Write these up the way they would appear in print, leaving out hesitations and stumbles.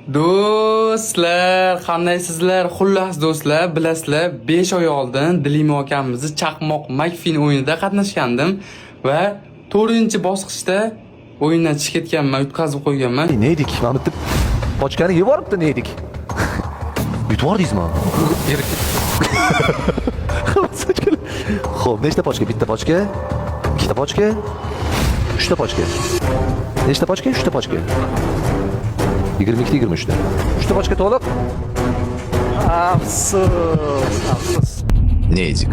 Do'stlar, qandaysizlar? Xullas do'stlar, bilasizlar, 5 oy oldin Dilimo akamizni Chaqmoq Makfin o'yinida qatnashgandim va 4-bosqichda o'yindan chiqib ketganman, yutqazib qo'yganman. Ne edik? Ben bitti. Pochkani yeb olibdi, ne edik? Yutib yubordingizmi? Xo'p, nechta pochka? Bitta pochka, ikkita pochka, uchta pochka. Nechta pochka? Uchta pochka. 22 23 ta. Uchta pochka to'liq. Afsus. Nedik.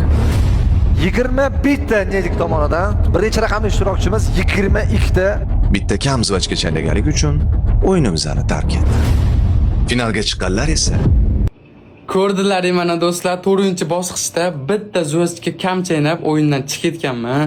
21 ta Nedik tomonidan birinchi raqamli ishtirokchimiz 22 ta Bitta kam zvachka chaynagalik uchun o'yinimizni tark etdi. Finalga chiqqanlar esa Ko'rdilar mana do'stlar, 4-bosqichda bitta zvochka kam chaynab o'yindan chiqib ketganman.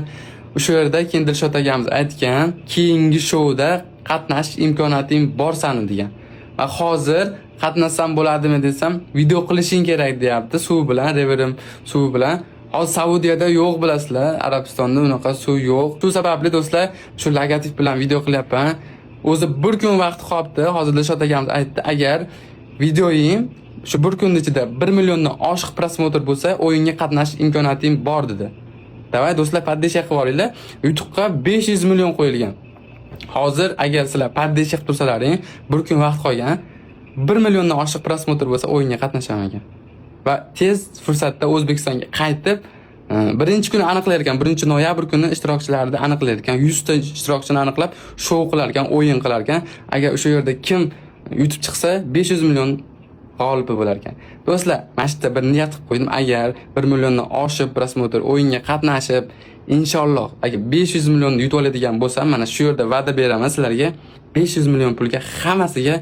O'sha yerda keyin Dilshod akamiz aytgan, keyingi shouda qatnashish imkoniyating bor sani degan. Va hozir qatnashsam bo'ladimi desam, video qilishing kerak deyapti, suv bilan, reverim suv bilan. Hozir Saudiyada yo'q bilasizlar, Arabistonda unaqa suv yo'q. Shu sababli do'stlar, shu logotif bilan video qilyapman. O'zi bir kun vaqt qolibdi. Hozir Dilshod akamiz aytdi, agar videoyim shu bir kun ichida 1 milliondan oshiq prosmotr bo'lsa, o'yinga qatnashish imkoniyating bor dedi. Davay do'stlar, paddesha qilib olinglar. YouTube'ga 500 million qo'yilgan. Hozir agar sizlar paddesha qilib tursalaring, bir kun vaqt qolgan, 1 milliondan oshiq prosmotr bo'lsa, o'yinga qatnashaman ekan. Va tez fursatda O'zbekistonga qaytib, birinchi kuni aniqlar ekan, 1-noyabr kuni ishtirokchilarni aniqlar ekan, 100 ta ishtirokchini aniqlab, shou qilar ekan, o'yin qilar ekan. Agar o'sha yerda kim yutib chiqsa, 500 million g'olibi bo'lar ekan. Do'stlar, mana shu yerda bir niyat qilib qo'ydim, agar 1 milliondan oshib prosmotr o'yinga qatnashib, inshaalloh agar 500 million yutib oladigan bo'lsam, mana shu yerda va'da beraman sizlarga, 500 million pulga hammasiga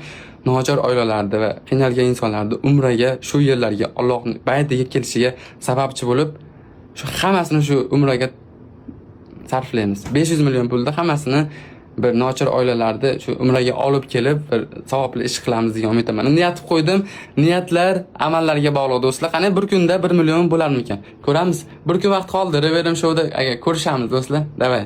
nochor oilalarda va qiynalgan insonlarni umraga, shu yerlarga Allohning baytiga kelishiga sababchi bo'lib, shu hammasini shu umraga sarflaymiz. 500 million pulda hammasini bir nochor oilalarni shu umraga olib kelib, bir savobli ish qilamiz degan umiddaman. Niyat qo'ydim. Niyatlar amallarga bog'liq do'stlar. Qani bir kunda 1 million bo'larmikan? Ko'ramiz. Bir kun vaqt qoldi. Reverim showda agar ko'rishamiz do'stlar. Davay.